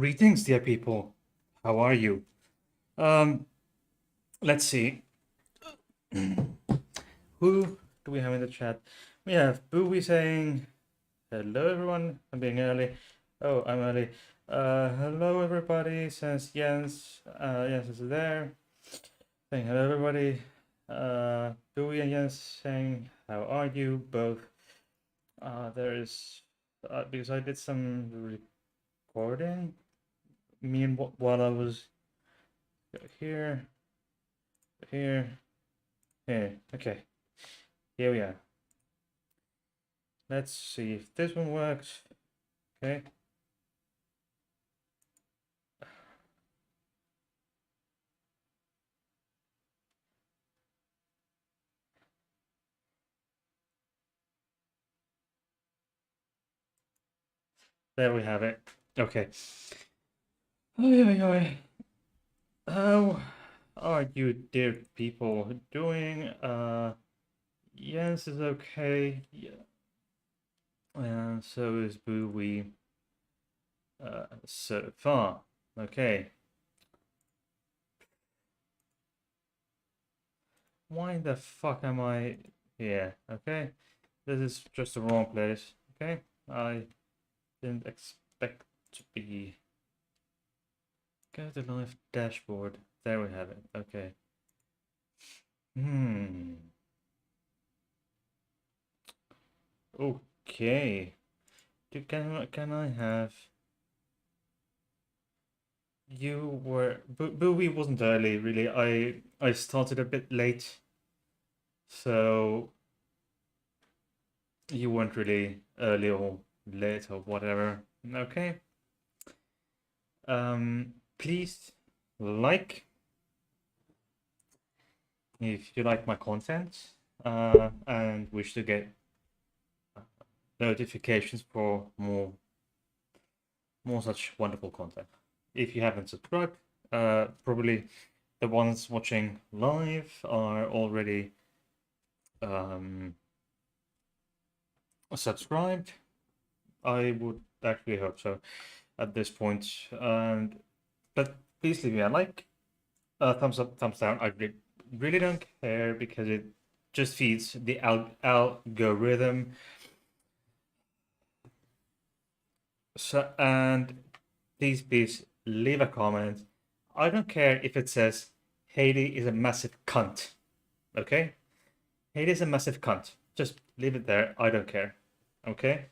Greetings, dear people. How are you? Um, let's see. Who do we have in the chat? We have Bowie saying, hello, everyone. I'm being early. Oh, I'm early. Hello, everybody. Says Jens is there. Saying hello, everybody. Bowie and Jens saying, how are you both? There is, because I did some recording, while I was here, here, here. Okay, here we are. Let's see if this one works. Okay. There we have it. Okay. Oi, oi, oi. How are you, dear people, doing? Jens is okay. Yeah. And so is Bowie. So far. Okay. Why the fuck am I here? Okay. This is just the wrong place. Okay. I didn't expect to be. Go to live dashboard. There we have it. Okay. Okay. Can I have you were Bowie wasn't early really. I started a bit late, so you weren't really early or late or whatever. Okay. Please like if you like my content, and wish to get notifications for more such wonderful content. If you haven't subscribed, probably the ones watching live are already subscribed. I would actually hope so at this point. But please leave me a like, thumbs up, thumbs down. I really don't care because it just feeds the algorithm. So, and please leave a comment. I don't care if it says Haley is a massive cunt. Okay? Haley is a massive cunt. Just leave it there. I don't care. Okay?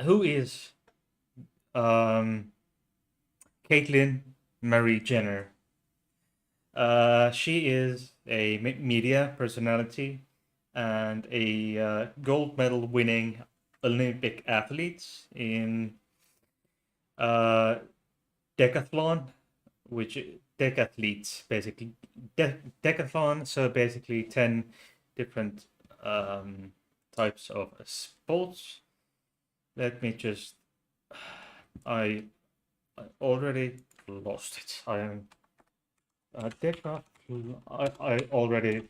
Who is um Caitlyn Marie Jenner? She is a media personality and a gold medal winning Olympic athlete in uh, decathlon, which decathletes basically decathlon. So basically 10 different types of sports. Let me just. I already lost it. I am decathlon. I already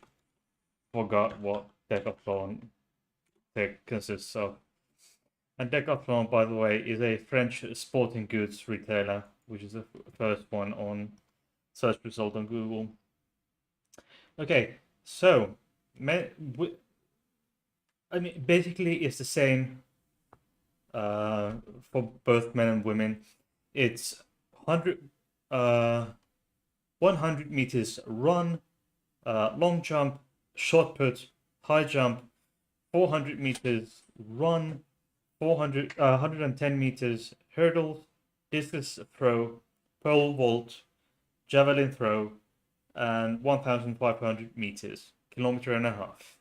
forgot what decathlon consists of. And Decathlon, by the way, is a French sporting goods retailer, which is the first one on search result on Google. Okay, so I mean, basically, it's the same for both men and women. It's 100 meters run, long jump, shot put, high jump, 400 meters run, 110 meters hurdle, discus throw, pole vault, javelin throw, and 1,500 meters, kilometer and a half.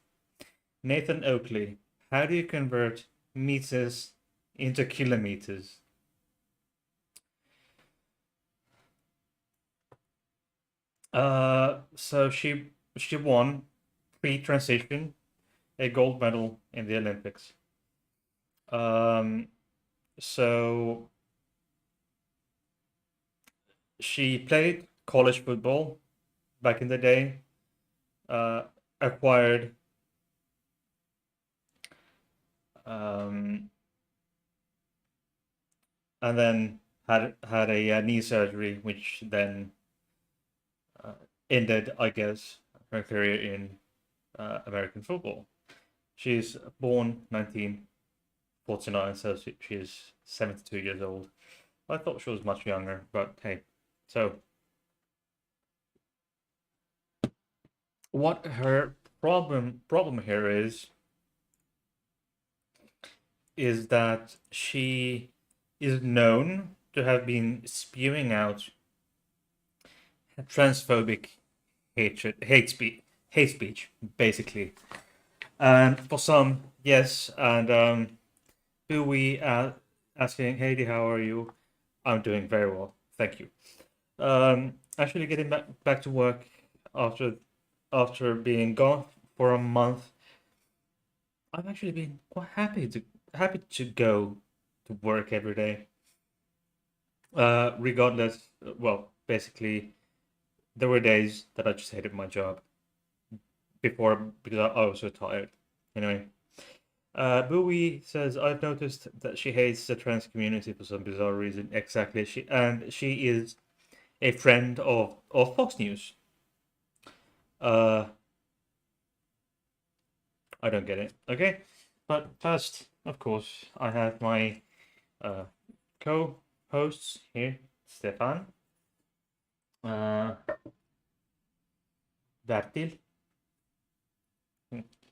Nathan Oakley, how do you convert meters into kilometers? So she won pre-transition a gold medal in the Olympics. So she played college football back in the day, acquired and then had a knee surgery, which then uh, ended, I guess, her career in American football. She's born 1949, so she's 72 years old. I thought she was much younger, but hey. So, what her problem here is that she is known to have been spewing out transphobic hate speech, basically. And for some, yes, and who we asking, Heidi, how are you? I'm doing very well, thank you. Actually, getting back to work after being gone for a month, I've actually been quite happy to go to work every day. Regardless, well, basically, there were days that I just hated my job before because I was so tired. Anyway, Bowie says I've noticed that she hates the trans community for some bizarre reason. Exactly, she is a friend of Fox News. Uh, I don't get it. Okay, but first, of course, I have my uh, co-hosts here, Stefan, uh, Bertil.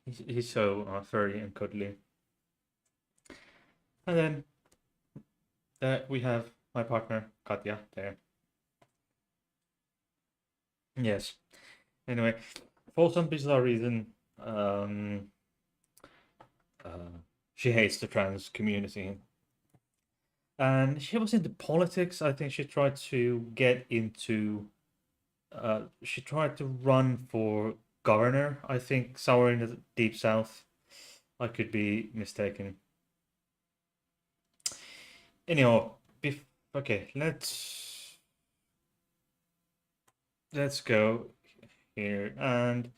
He's so furry and cuddly. And then we have my partner, Katya, there. Yes. Anyway, for some bizarre reason, um, uh, she hates the trans community. And she was into politics. I think she tried to get into, she tried to run for governor, I think, somewhere in the deep south. I could be mistaken. Anyhow, okay, let's go here. And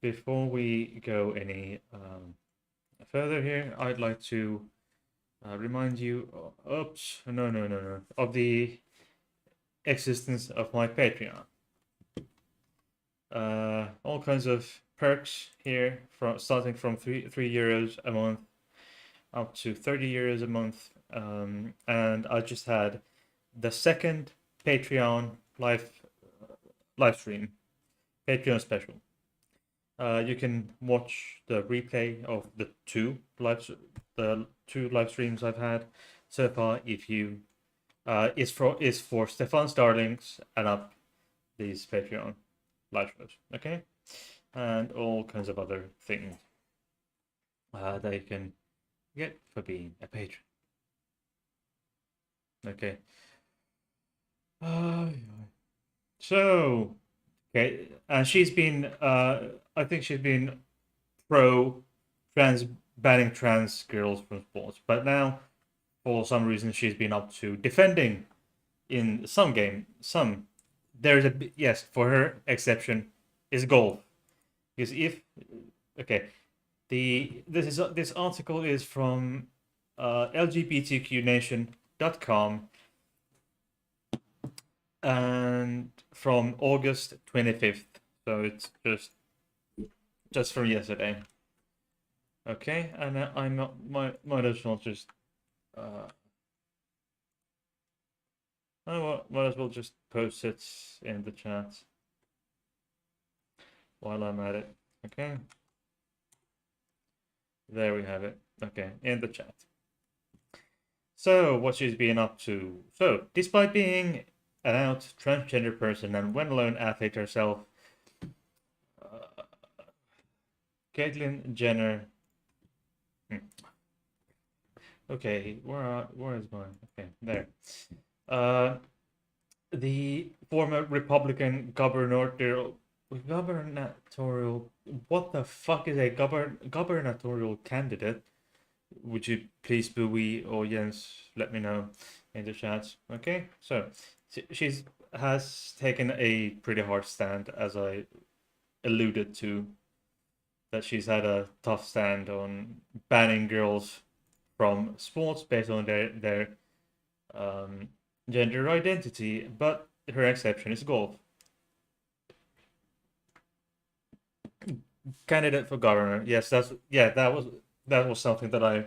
before we go any further here, I'd like to remind you, oops, no, of the existence of my Patreon. All kinds of perks here, from starting from three euros a month up to 30 euros a month. And I just had the second Patreon live stream, Patreon special. You can watch the replay of the two live streams I've had so far. If you is for Stefan Starlings and up these Patreon live shows, okay, and all kinds of other things that you can get for being a patron. Okay. Uh, so okay, and she's been I think she's been pro trans banning trans girls from sports, but now for some reason she's been up to defending in some game. There's a yes for her exception is golf, because if okay, this article is from lgbtqnation.com and from August 25th, so it's just from yesterday. Okay, and I might as well just I might as well just post it in the chat while I'm at it. Okay, there we have it. Okay, in the chat. So, what she's been up to. So, despite being an out transgender person and well-known athlete herself, uh, Caitlyn Jenner. Okay, where is mine? Okay, there. Uh, the former Republican gubernatorial. What the fuck is a gubernatorial candidate? Would you please, Bowie or Jens, let me know in the chat? Okay, so she's has taken a pretty hard stand, as I alluded to, that she's had a tough stand on banning girls from sports based on their gender identity, but her exception is golf. Candidate for governor. Yes, that was something that I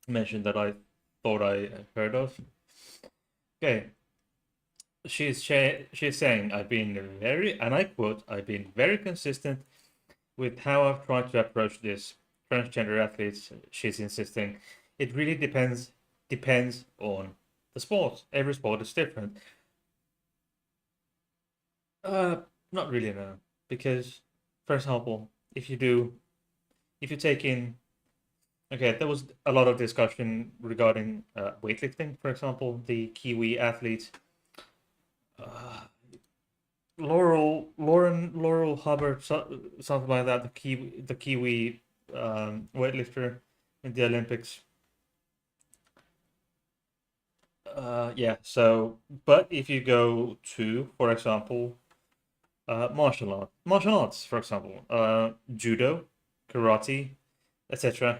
mentioned that I thought I heard of. Okay, she's saying I've been very, and I quote, I've been very consistent with how I've tried to approach this transgender athletes. She's insisting it really depends on the sport. Every sport is different. Uh, Not really, no, because for example, if you take in, okay, there was a lot of discussion regarding weightlifting, for example, the Kiwi athlete. Uh, Laurel Hubbard, something like that. The Kiwi weightlifter in the Olympics. Yeah. So, but if you go to, for example, martial arts, for example, judo, karate, etc.,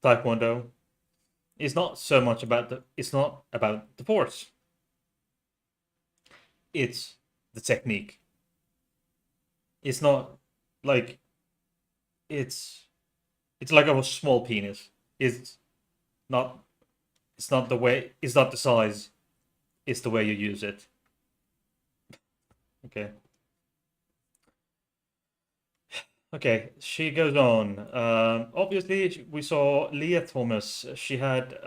taekwondo, is not so much about the. It's not about the force. It's the technique. It's not like it's it's like a small penis. It's not it's not the way it's not the size, it's the way you use it. Okay. Okay, she goes on. Obviously, we saw Leah Thomas. She had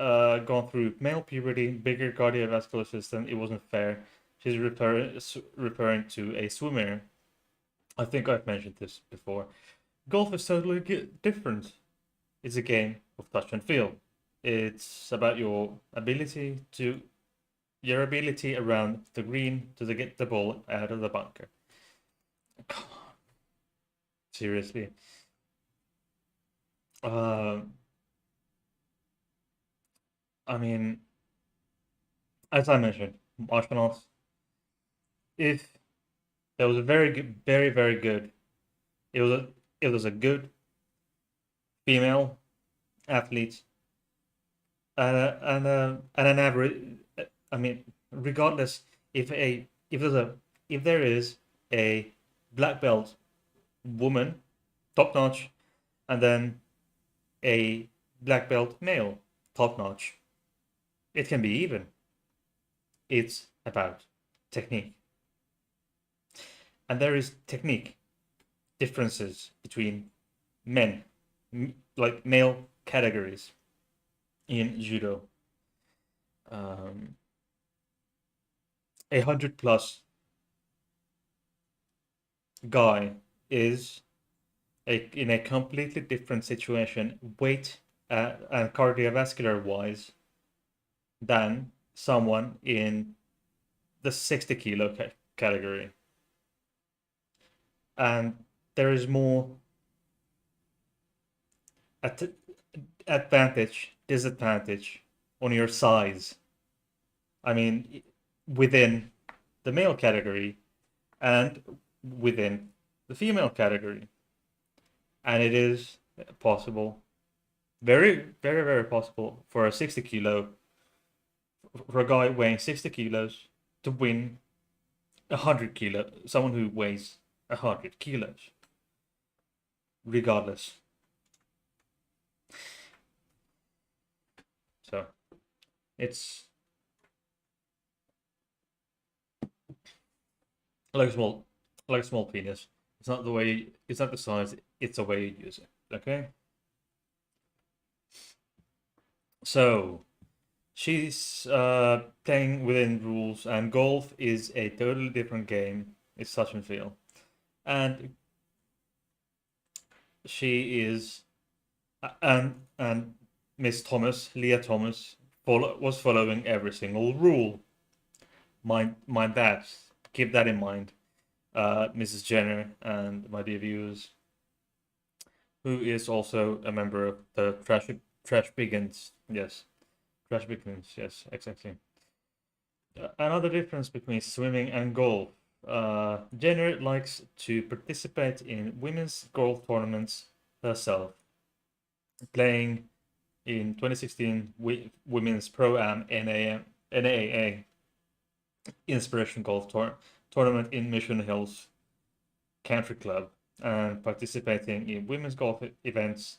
gone through male puberty, bigger cardiovascular system. It wasn't fair. She's referring to a swimmer. I think I've mentioned this before. Golf is totally different. It's a game of touch and feel. It's about your ability around the green to get the ball out of the bunker. Come on, seriously. Um, I mean, as I mentioned, martial arts. If there was a very good, very good, it was a good female athlete and an average. I mean, regardless, if there is a black belt woman, top notch, and then a black belt male, top notch, it can be even. It's about technique, and there is technique differences between men, like male categories in judo. Um, 100+ guy is in a completely different situation, weight and cardiovascular wise, than someone in the 60 kilo category. And there is more advantage, disadvantage on your size. I mean, within the male category and within the female category. And it is possible, very possible for a guy weighing 60 kilos to win 100 kilo, someone who weighs 100 kilos, regardless. So it's like a small penis. It's not the size, it's the way you use it. Okay. So she's playing within rules, and golf is a totally different game. It's touch and feel, and she is, and Miss Thomas, Leah Thomas, was following every single rule. Mind that. Keep that in mind, Mrs. Jenner and my dear viewers, who is also a member of the Trash Begins. Yes, Trash Begins. Yes, exactly. Another difference between swimming and golf. Jenner likes to participate in women's golf tournaments herself, playing in 2016 Women's Pro-Am AA Inspiration Golf Tournament in Mission Hills Country Club and participating in women's golf events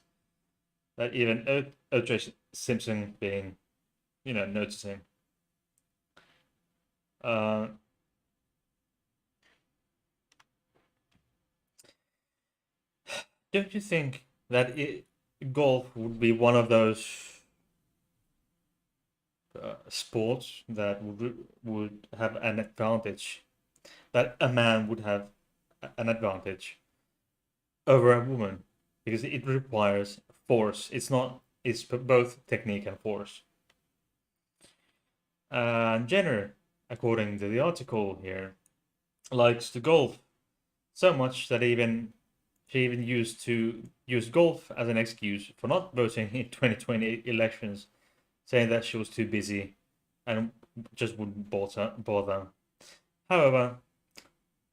that even O.J. Simpson being, noticing. Uh, don't you think that golf would be one of those sports that would have an advantage, that a man would have an advantage over a woman, because it requires force. It's both technique and force. And Jenner, according to the article here, likes to golf so much that she even used to use golf as an excuse for not voting in 2020 elections, saying that she was too busy and just wouldn't bother. However,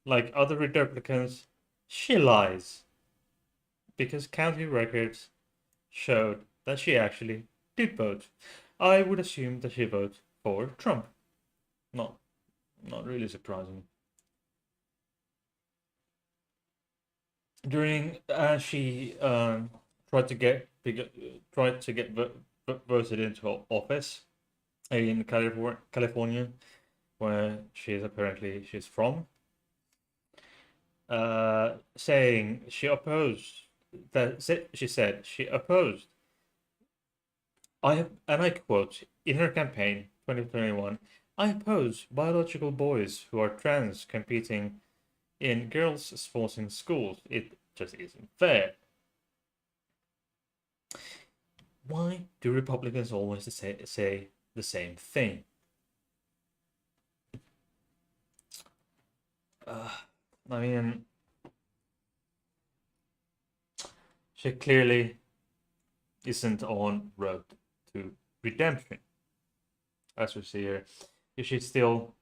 like other Republicans, she lies, because county records showed that she actually did vote. I would assume that she voted for Trump. Not really surprising. During she tried to get voted into office in California, where she's from, saying she opposed that. She said she opposed. And I quote, in her campaign 2021, I oppose biological boys who are trans competing in girls' sports in schools. It just isn't fair. Why do Republicans always say the same thing? I mean, she clearly isn't on road to redemption, as we see here. She still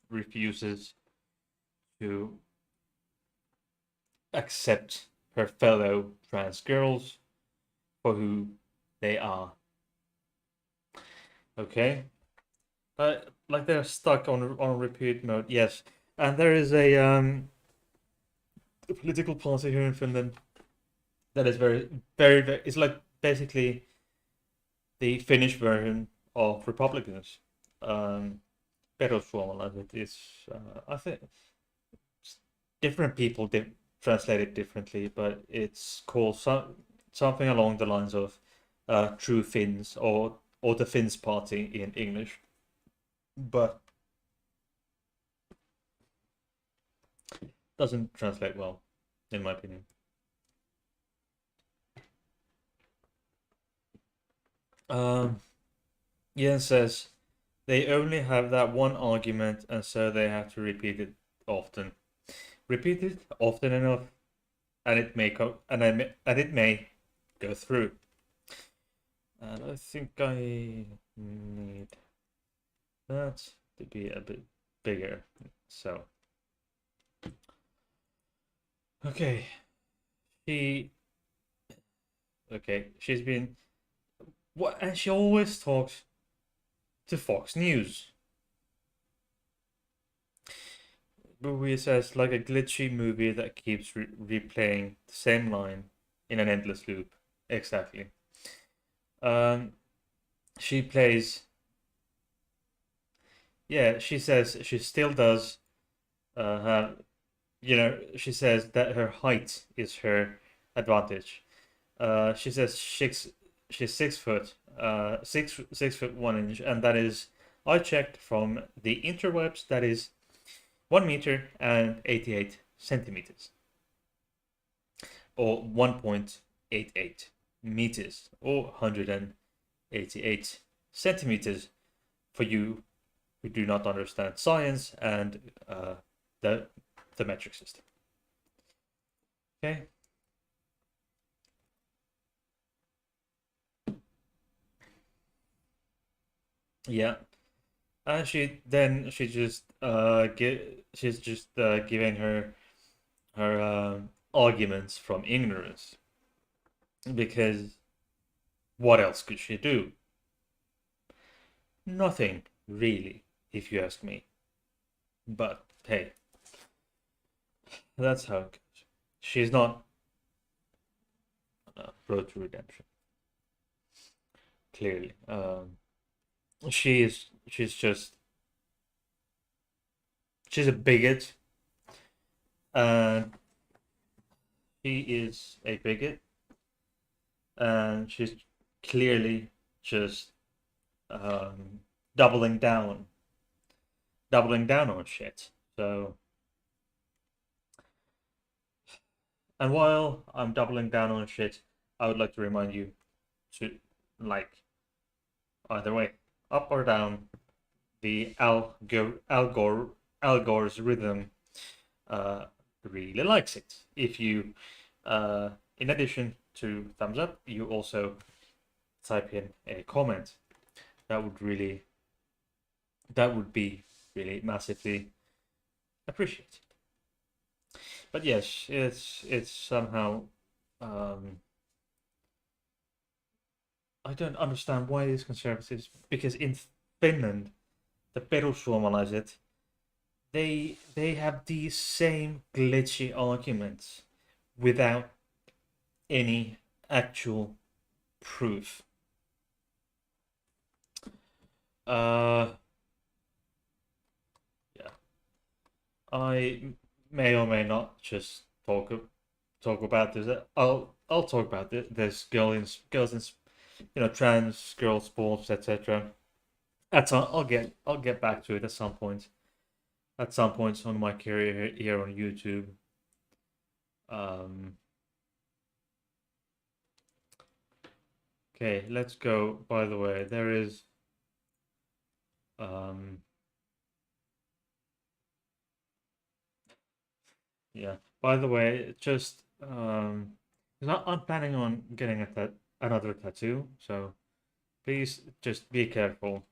refuses to accept her fellow trans girls for who they are. Okay, like they're stuck on repeat mode. Yes, and there is a political party here in Finland that is very, very, very. It's like basically the Finnish version of Republicans. Perussuomalaiset is, I think, different people translate it differently, but it's called something along the lines of True Finns or the Finns Party in English. But doesn't translate well, in my opinion. Ian says they only have that one argument, and so they have to repeat it often. Repeat it often enough, and it may go through. And I think I need that to be a bit bigger. So, okay, she's been what, and she always talks to Fox News. Movie says like a glitchy movie that keeps replaying the same line in an endless loop. Exactly. She plays. Yeah, she says she still does. Have she says that her height is her advantage. She says she's 6 foot, 6 foot 1 inch, and that is, I checked from the interwebs, that is 1 meter and 88 centimeters, or 1.88 meters, or 188 centimeters for you who do not understand science and the metric system. Okay. Yeah. And she's just giving her arguments from ignorance, because what else could she do? Nothing. really, if you ask me. But hey, that's how it goes. She's not road to redemption. Clearly, she's just she's a bigot, and she is a bigot, and she's clearly just um, doubling down, doubling down on shit. So, and while I'm doubling down on shit, I would like to remind you to like either way, up or down, the Algore's rhythm really likes it. If you, in addition to thumbs up, you also type in a comment, that would be really massively appreciated. But yes, it's somehow I don't understand why these conservatives, because in Finland, the perussuomalaiset, they have these same glitchy arguments without any actual proof. Yeah, I may or may not just talk about this. I'll talk about this girls in trans girl sports, etc. I'll get back to it at some point. At some points on my career here on YouTube. Um, okay, let's go. By the way, there is yeah. By the way, just 'cause I'm planning on getting another tattoo, so please just be careful.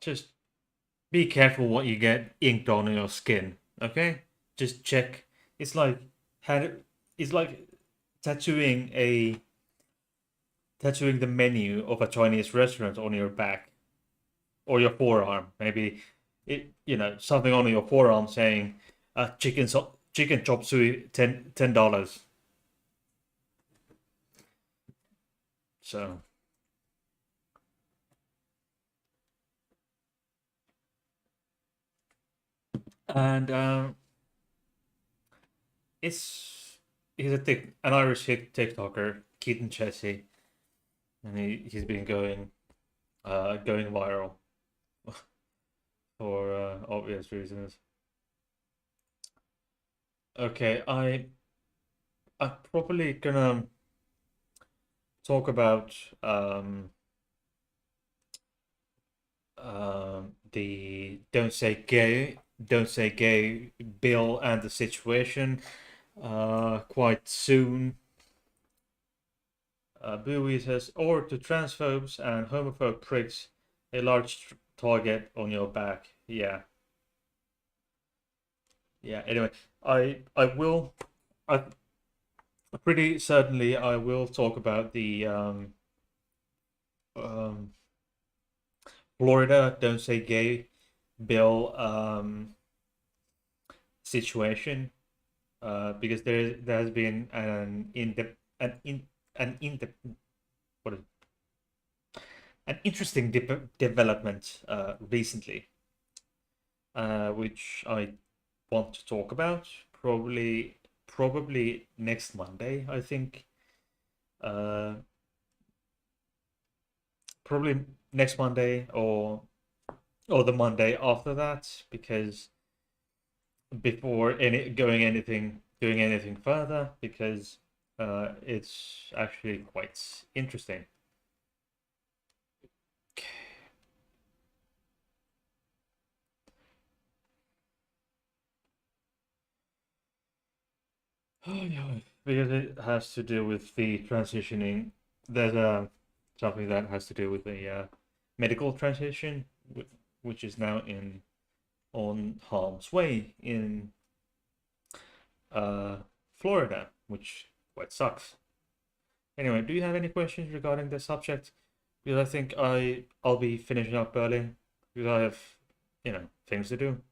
Just be careful what you get inked on your skin. Okay, just check. It's like had it's like tattooing a tattooing the menu of a Chinese restaurant on your back or your forearm. Maybe something on your forearm saying chicken chop suey $10. So and he's an Irish TikToker, Keaton Chessie, and he's been going viral for obvious reasons. Okay, I'm probably gonna talk about the don't say gay bill and the situation quite soon. Bowie says, or to transphobes and homophobe pricks, a large target on your back. Yeah. Yeah. Anyway, I will. I pretty certainly I will talk about the um, Florida don't say gay bill situation because there has been an in what is, an interesting development recently, which I want to talk about probably next Monday. I think probably next Monday or the Monday after that, because before doing anything further, because it's actually quite interesting. Because it has to do with the transitioning. There's something that has to do with the medical transition, which is now on harm's way in Florida, which quite sucks. Anyway, do you have any questions regarding the subject? Because I think I'll be finishing up early because I have, things to do.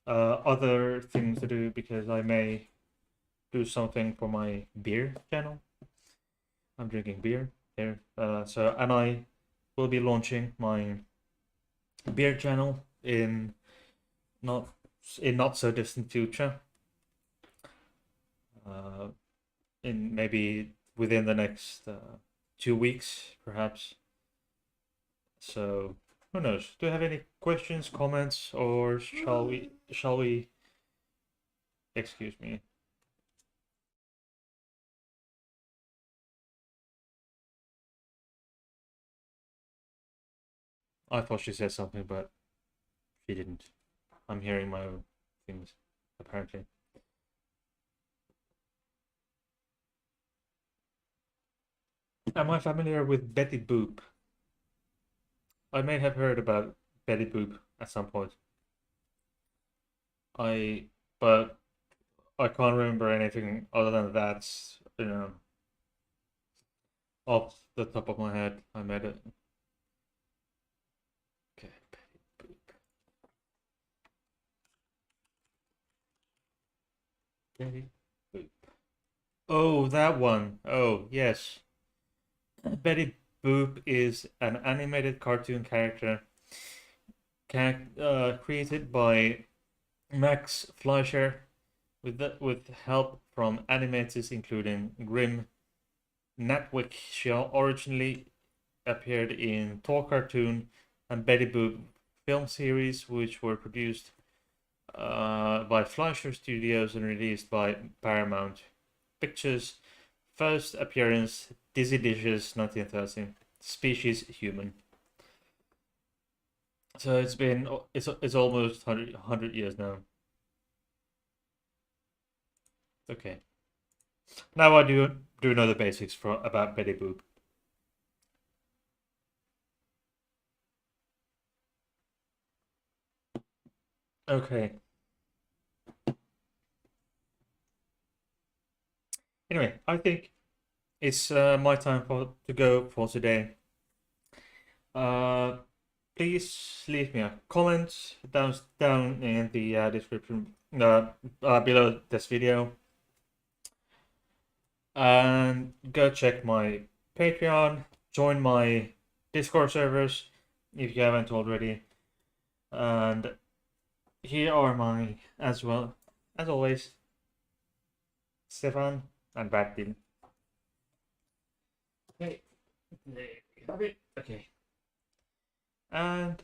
Other things to do because I may do something for my beer channel. I'm drinking beer here. And I will be launching my beer channel not not so distant future. In maybe within the next 2 weeks, perhaps. So who knows? Do you have any questions, comments, or shall we? Excuse me. I thought she said something, but she didn't. I'm hearing my own things, apparently. Am I familiar with Betty Boop? I may have heard about Betty Boop at some point. I but I can't remember anything other than that, off the top of my head. I made it. Okay, Betty Boop. Betty Boop. Oh, that one. Oh, yes. Betty Boop is an animated cartoon character created by Max Fleischer with help from animators including Grim Natwick. She originally appeared in Talk Cartoon and Betty Boop film series, which were produced by Fleischer Studios and released by Paramount Pictures. First appearance, Dizzy Dishes, 1930. Species human. So it's almost 100 years now. Okay. Now I do know the basics about Betty Boop. Okay. Anyway, I think it's my time to go for today. Please leave me a comment down in the description below this video, and go check my Patreon, join my Discord servers if you haven't already, and here are my, as well as always, Stefan and Bertil. Okay, there you have it. Okay. And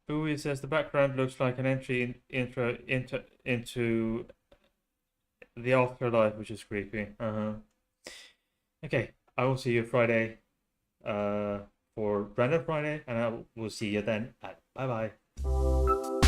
Bowie says the background looks like an entry into the afterlife, which is creepy. Okay, I will see you Friday for Random Friday, and I will see you then. Bye bye.